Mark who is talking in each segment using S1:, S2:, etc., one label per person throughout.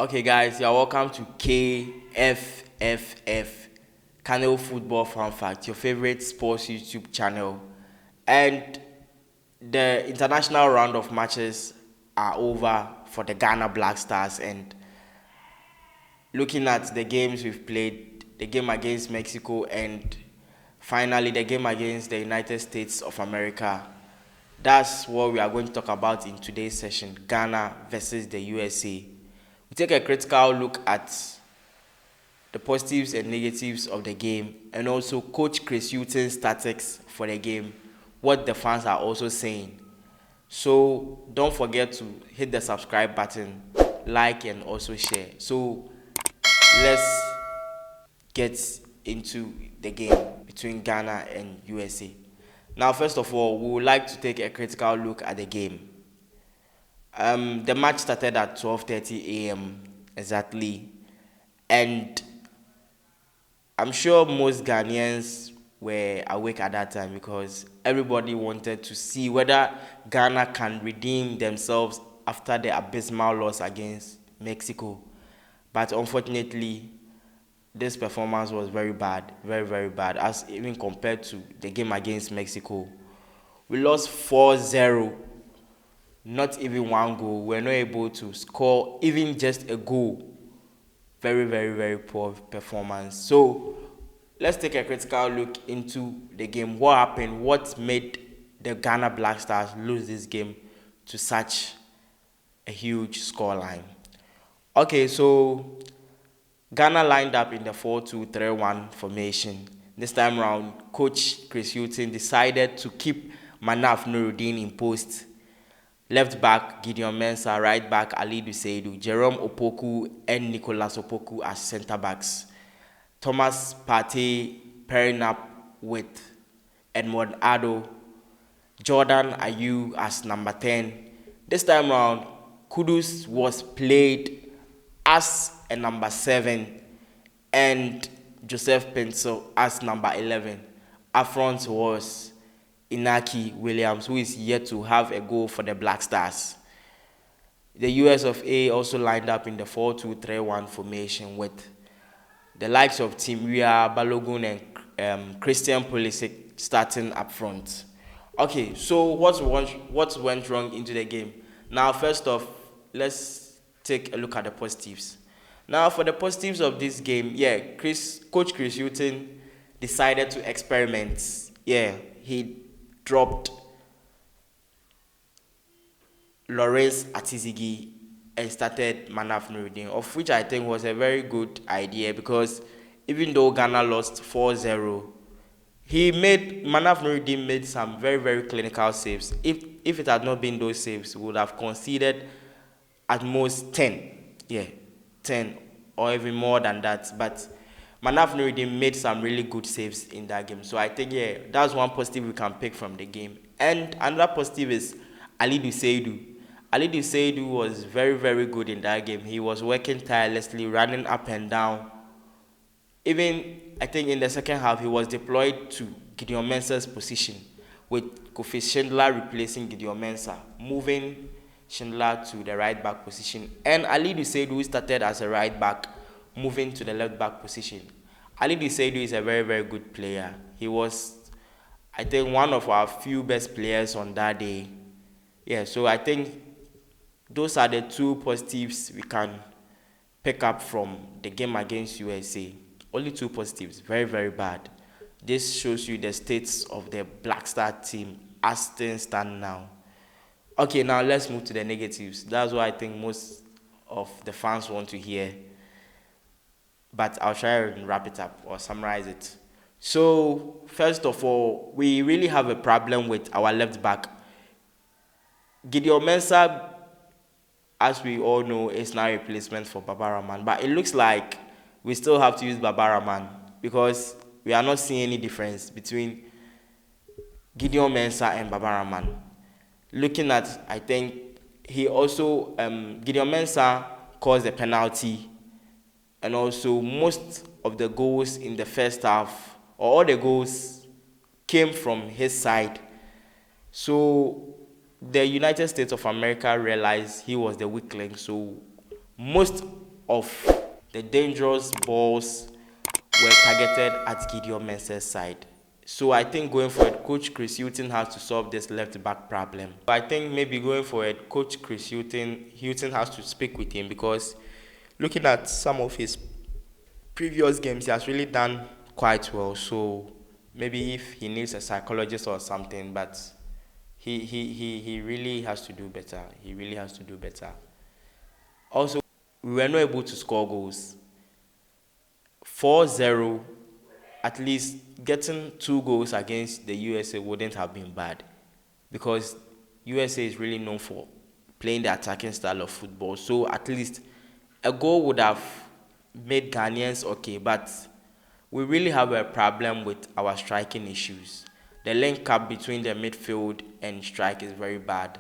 S1: Okay, guys, you're welcome to KFFF, Canal Football Fun Fact, your favorite sports YouTube channel. And the international round of matches are over for the Ghana Blackstars. And looking at the games we've played, the game against Mexico and finally the game against the United States of America, that's what we are going to talk about in today's session, Ghana versus the USA. We take a critical look at the positives and negatives of the game and also Coach Chris Hughton's tactics for the game, what the fans are also saying. So don't forget to hit the subscribe button, like and also share. So let's get into the game between Ghana and USA. Now, first of all, we would like to take a critical look at the game. The match started at 12:30 a.m. exactly, and I'm sure most Ghanaians were awake at that time because everybody wanted to see whether Ghana can redeem themselves after the abysmal loss against Mexico. But unfortunately, this performance was very bad, very, very bad, as even compared to the game against Mexico. We lost 4-0. Not even one goal. We're not able to score even just a goal. Very, very, very poor performance. So let's take a critical look into the game. What happened? What made the Ghana Blackstars lose this game to such a huge scoreline? Okay, so Ghana lined up in the 4-2-3-1 formation. This time round, Coach Chris Hughton decided to keep Manaf Nuruddin in post. Left back, Gideon Mensah. Right back, Ali Seidu. Jerome Opoku and Nicolas Opoku as centre backs. Thomas Partey pairing up with Edmond Addo. Jordan Ayew as number 10. This time round, Kudus was played as a number 7 and Joseph Pencil as number 11. Up front was Inaki Williams, who is yet to have a goal for the Black Stars. The US of A also lined up in the 4-2-3-1 formation with the likes of Tim Weah, Balogun and Christian Pulisic starting up front. Okay, so what went wrong into the game? Now, first off, let's take a look at the positives. Now, for the positives of this game, Coach Chris Hughton decided to experiment. He dropped Lawrence Atizigi and started Manaf Nuruddin, of which I think was a very good idea because even though Ghana lost 4-0, Manaf Nuruddin made some very, very clinical saves. If it had not been those saves, we would have conceded at most 10. 10 or even more than that. But Manaf Nuruddin made some really good saves in that game. So I think, that's one positive we can pick from the game. And another positive is Ali Seidu. Ali Seidu was very, very good in that game. He was working tirelessly, running up and down. Even, I think in the second half, he was deployed to Gideon Mensah's position, with Kofi Schindler replacing Gideon Mensah, moving Schindler to the right back position. And Ali Seidu, who started as a right back, moving to the left back position. Ali Seidu is a very, very good player. He was, I think, one of our few best players on that day. So I think those are the two positives we can pick up from the game against USA. Only two positives. Very, very bad. This shows you the states of the Black Star team as things stand now. Okay, now let's move to the negatives. That's what I think most of the fans want to hear. But I'll try and wrap it up or summarize it. So, first of all, we really have a problem with our left back. Gideon Mensah, as we all know, is now a replacement for Baba Rahman. But it looks like we still have to use Baba Rahman because we are not seeing any difference between Gideon Mensah and Baba Rahman. Looking at, I think, he also, Gideon Mensah caused a penalty, and also most of the goals in the first half, or all the goals, came from his side. So the United States of America realized he was the weak link. So most of the dangerous balls were targeted at Gideon Mensah's side. So I think going forward, Coach Chris Hughton has to solve this left back problem. I think maybe going forward, Coach Chris Hughton has to speak with him, because looking at some of his previous games, he has really done quite well. So maybe if he needs a psychologist or something, but he really has to do better. He really has to do better. Also, we were not able to score goals. 4-0, at least getting 2 goals against the USA wouldn't have been bad, because USA is really known for playing the attacking style of football. So at least a goal would have made Ghanaians okay, but we really have a problem with our striking issues. The link up between the midfield and strike is very bad.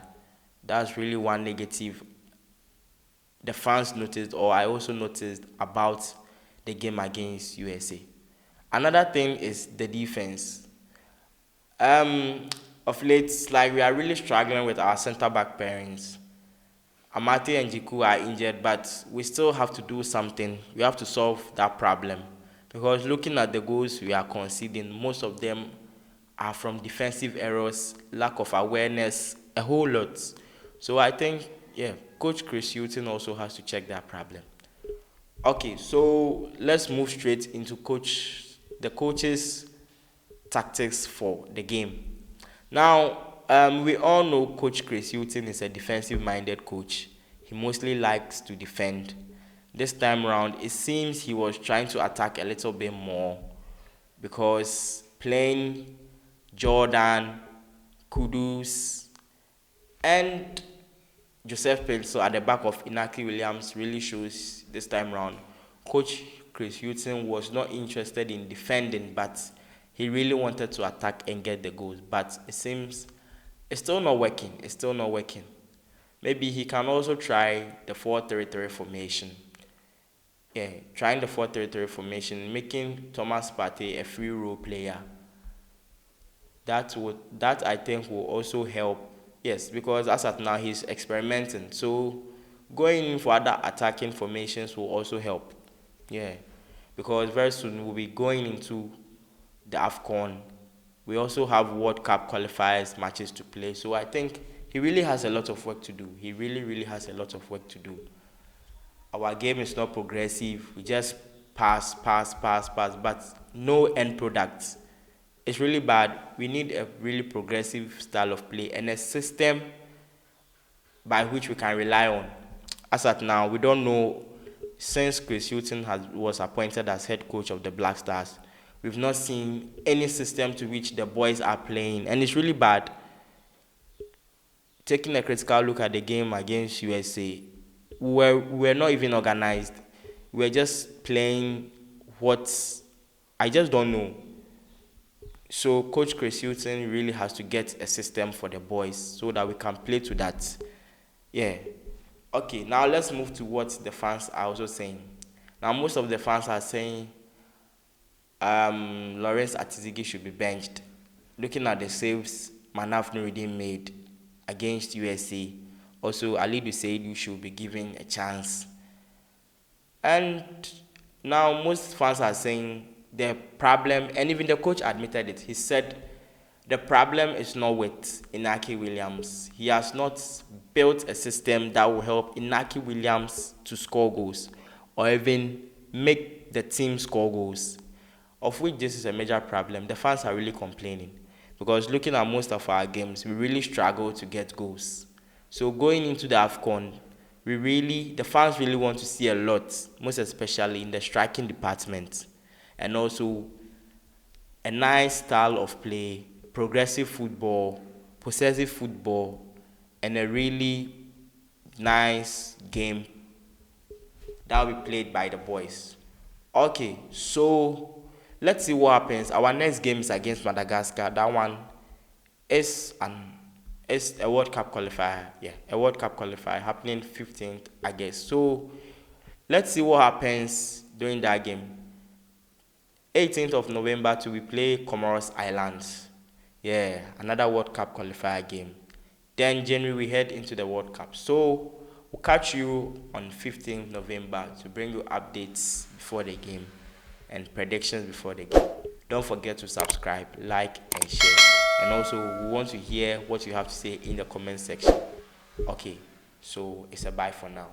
S1: That's really one negative the fans noticed, or I also noticed, about the game against USA. Another thing is the defense. Of late, like, we are really struggling with our center back pairings. Amate and Jiku are injured, but we still have to do something. We have to solve that problem, because looking at the goals we are conceding, most of them are from defensive errors, lack of awareness, a whole lot. So I think, yeah, Coach Chris Hughton also has to check that problem. Okay, so let's move straight into the coach's tactics for the game. Now, we all know Coach Chris Hughton is a defensive-minded coach. He mostly likes to defend. This time around, it seems he was trying to attack a little bit more, because playing Jordan, Kudus, and Joseph Pencil at the back of Inaki Williams really shows this time around Coach Chris Hughton was not interested in defending, but he really wanted to attack and get the goals. But it seems it's still not working. It's still not working. Maybe he can also try the 4-3-3 formation. Yeah, trying the 4-3-3 formation, making Thomas Partey a free role player. That I think will also help. Yes, because as at now he's experimenting. So going in for other attacking formations will also help. Yeah, because very soon we'll be going into the AFCON. We also have World Cup qualifiers matches to play. So I think he really has a lot of work to do. He really, really has a lot of work to do. Our game is not progressive. We just pass, but no end product. It's really bad. We need a really progressive style of play and a system by which we can rely on. As at now, we don't know. Since Chris Hughton was appointed as head coach of the Blackstars, we've not seen any system to which the boys are playing, and it's really bad. Taking a critical look at the game against USA, we were not even organized. We were just playing what I just don't know. So Coach Chris Hughton really has to get a system for the boys so that we can play to that. Yeah. Okay, now let's move to what the fans are also saying. Now most of the fans are saying Lawrence Atizigi should be benched. Looking at the saves Manaf Nuruddin made against USA, also Alidu Seidu should be given a chance. And now most fans are saying the problem, and even the coach admitted it. He said the problem is not with Inaki Williams. He has not built a system that will help Inaki Williams to score goals or even make the team score goals, of which this is a major problem. The fans are really complaining, because looking at most of our games, we really struggle to get goals. So going into the AFCON, the fans really want to see a lot, most especially in the striking department, and also a nice style of play, progressive football, possessive football, and a really nice game that will be played by the boys. Okay, so let's see what happens. Our next game is against Madagascar. That one is a World Cup qualifier. Yeah, a World Cup qualifier happening 15th August. So let's see what happens during that game. 18th of November we play Comoros Islands. Yeah, another World Cup qualifier game. Then January we head into the World Cup. So We'll catch you on 15th November to bring you updates before the game and predictions before the game. Don't forget to subscribe, like, and share. And also, we want to hear what you have to say in the comment section. Okay, so it's a bye for now.